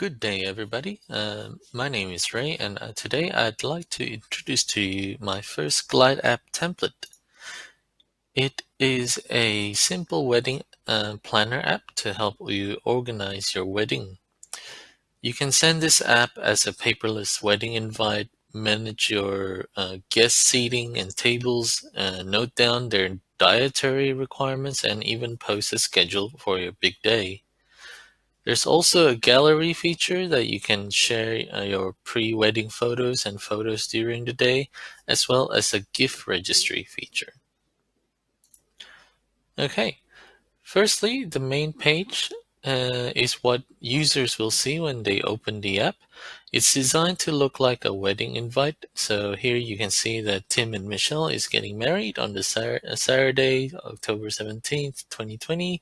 Good day, everybody. My name is Ray, and today I'd like to introduce to you my first Glideapp template. It is a simple wedding planner app to help you organize your wedding. You can send this app as a paperless wedding invite, manage your guest seating and tables, note down their dietary requirements, and even post a schedule for your big day. There's also a gallery feature that you can share your pre-wedding photos and photos during the day, as well as a gift registry feature. Okay, firstly, the main page is what users will see when they open the app. It's designed to look like a wedding invite. So here you can see that Tim and Michelle is getting married on the Saturday, October 17th, 2020.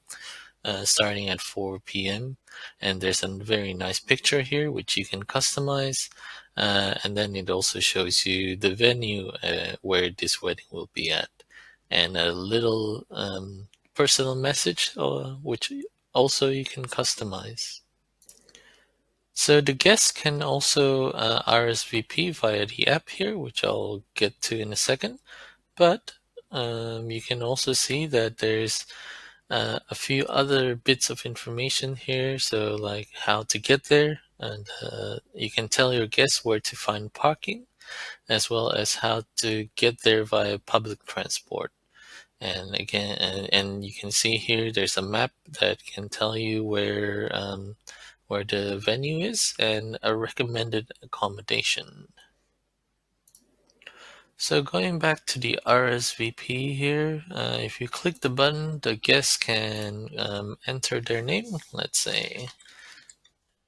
Starting at 4 p.m. And there's a very nice picture here which you can customize. And then it also shows you the venue where this wedding will be at, and a little personal message which also you can customize. So the guests can also RSVP via the app here, which I'll get to in a second. But you can also see that there's a few other bits of information here, so like how to get there, and you can tell your guests where to find parking, as well as how to get there via public transport. And again, and you can see here there's a map that can tell you where the venue is and a recommended accommodation. So going back to the RSVP here, if you click the button, the guest can enter their name. Let's say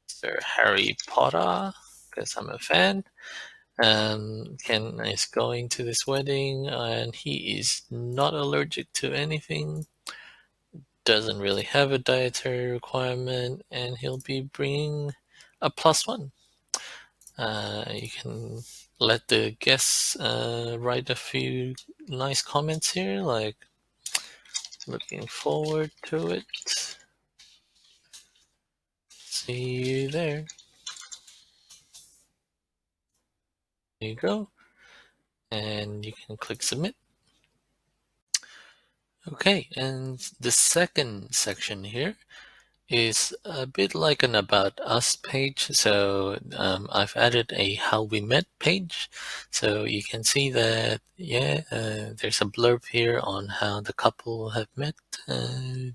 Mr. Harry Potter, because I'm a fan. Ken is going to this wedding, and he is not allergic to anything. Doesn't really have a dietary requirement, and he'll be bringing a +1. You can let the guests write a few nice comments here, like looking forward to it. See you there. There you go. And you can click submit. Okay, and the second section here is a bit like an About Us page. So I've added a How We Met page. So you can see that, there's a blurb here on how the couple have met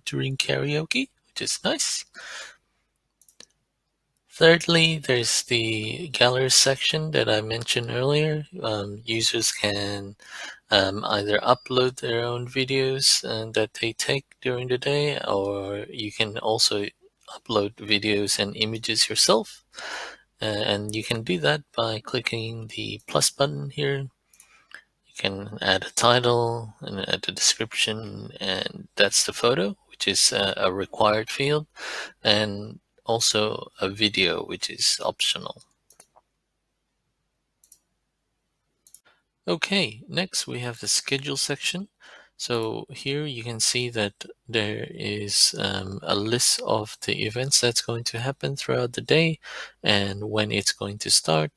during karaoke, which is nice. Thirdly, there's the gallery section that I mentioned earlier. Users can either upload their own videos that they take during the day, or you can also upload videos and images yourself. And you can do that by clicking the plus button here. You can add a title and add a description, and that's the photo, which is a required field, and also a video, which is optional. Okay, next we have the schedule section. So here you can see that there is a list of the events that's going to happen throughout the day and when it's going to start.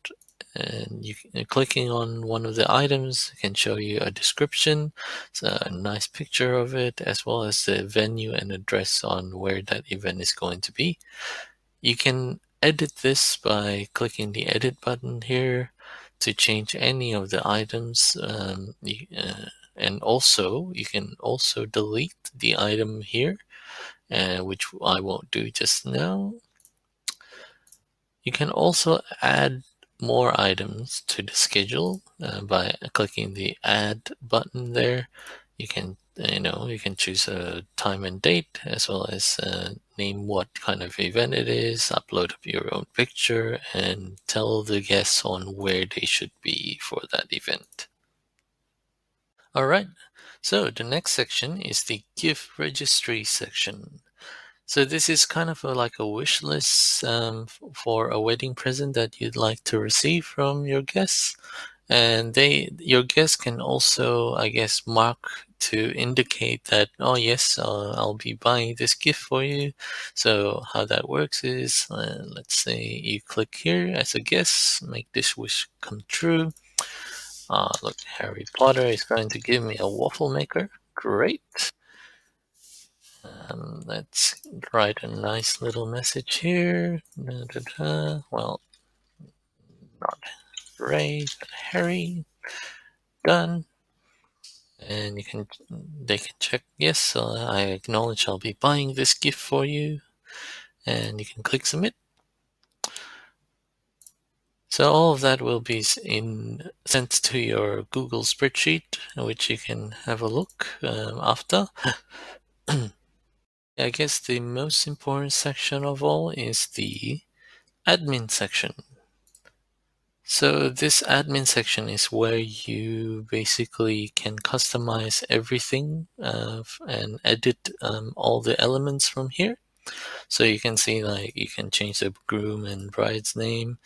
And clicking on one of the items can show you a description, so a nice picture of it, as well as the venue and address on where that event is going to be. You can edit this by clicking the edit button here to change any of the items. And also, you can also delete the item here, which I won't do just now. You can also add more items to the schedule by clicking the add button there. You can you can choose a time and date, as well as name what kind of event it is, upload your own picture, and tell the guests on where they should be for that event. All right, so the next section is the gift registry section. So this is kind of like a wish list for a wedding present that you'd like to receive from your guests. And your guests can also, I guess, mark to indicate that, oh yes, I'll be buying this gift for you. So how that works is, let's say you click here as a guest, make this wish come true. Look, Harry Potter is going to give me a waffle maker. Great. Let's write a nice little message here. Da, da, da. Well, not Ray, but Harry. Done. And they can check, yes, I acknowledge I'll be buying this gift for you. And you can click submit. So all of that will be sent to your Google spreadsheet, which you can have a look after. I guess the most important section of all is the admin section. So this admin section is where you basically can customize everything and edit all the elements from here. So you can see, like, you can change the groom and bride's name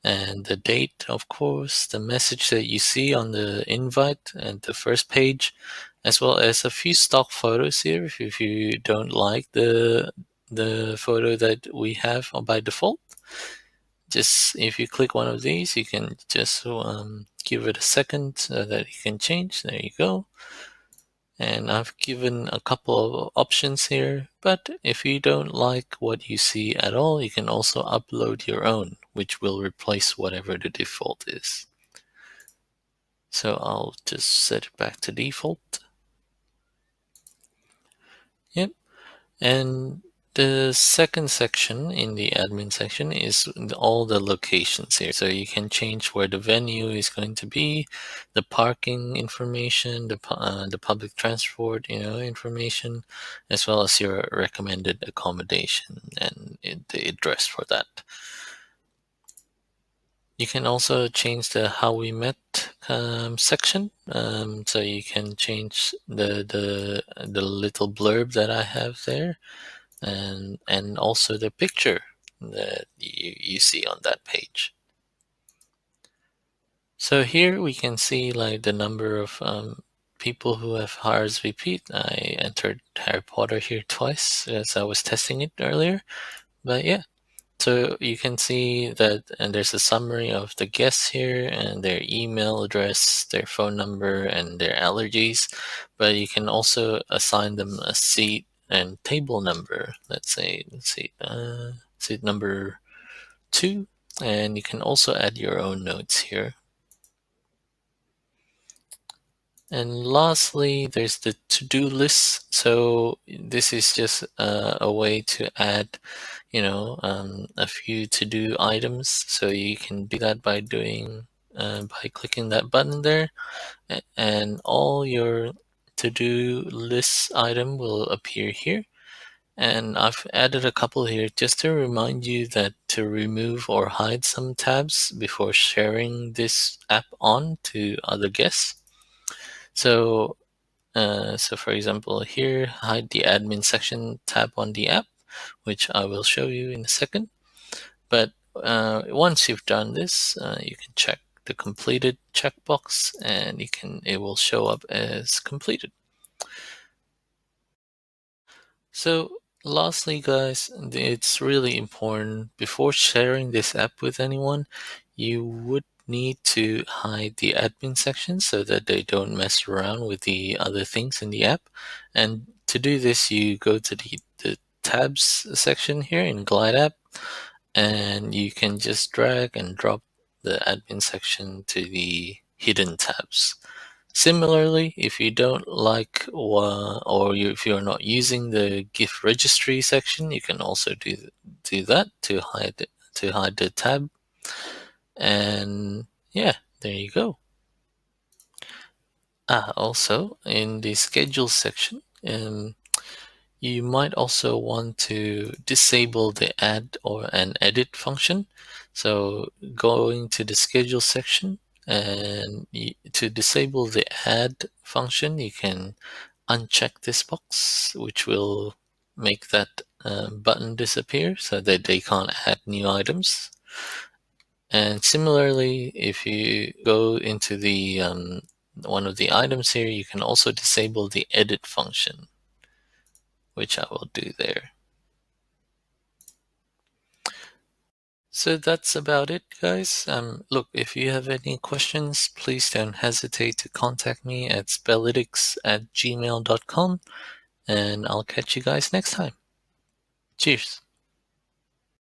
and the date, of course, the message that you see on the invite and the first page, as well as a few stock photos here if you don't like the photo that we have by default. Just if you click one of these, you can just give it a second so that you can change. There you go. And I've given a couple of options here, but if you don't like what you see at all, you can also upload your own, which will replace whatever the default is. So I'll just set it back to default. Yep. And the second section in the admin section is all the locations here. So you can change where the venue is going to be, the parking information, the public transport, information, as well as your recommended accommodation and the address for that. You can also change the how we met section. So you can change the little blurb that I have there, and also the picture that you see on that page. So here we can see, like, the number of people who have RSVP. I entered Harry Potter here twice as I was testing it earlier, but yeah. So you can see that, and there's a summary of the guests here and their email address, their phone number, and their allergies. But you can also assign them a seat and table number. Let's say seat number 2, and you can also add your own notes here. And lastly, there's the to-do list. So this is just a way to add, a few to-do items. So you can do that by by clicking that button there, and all your to-do list item will appear here. And I've added a couple here just to remind you that to remove or hide some tabs before sharing this app on to other guests. So for example, here, hide the admin section tab on the app, which I will show you in a second. But once you've done this, you can check the completed checkbox, and it will show up as completed. So lastly, guys, it's really important, before sharing this app with anyone, you would need to hide the admin section so that they don't mess around with the other things in the app. And to do this, you go to the tabs section here in Glideapp, and you can just drag and drop the admin section to the hidden tabs. Similarly, if you don't like if you're not using the gift registry section, you can also do that to hide the tab. And yeah, there you go. Also in the schedule section, you might also want to disable the add or an edit function. So going to the schedule section, and to disable the add function, you can uncheck this box, which will make that button disappear so that they can't add new items. And similarly, if you go into the one of the items here, you can also disable the edit function, which I will do there. So that's about it, guys. Look, if you have any questions, please don't hesitate to contact me at spellytics@gmail.com, and I'll catch you guys next time. Cheers.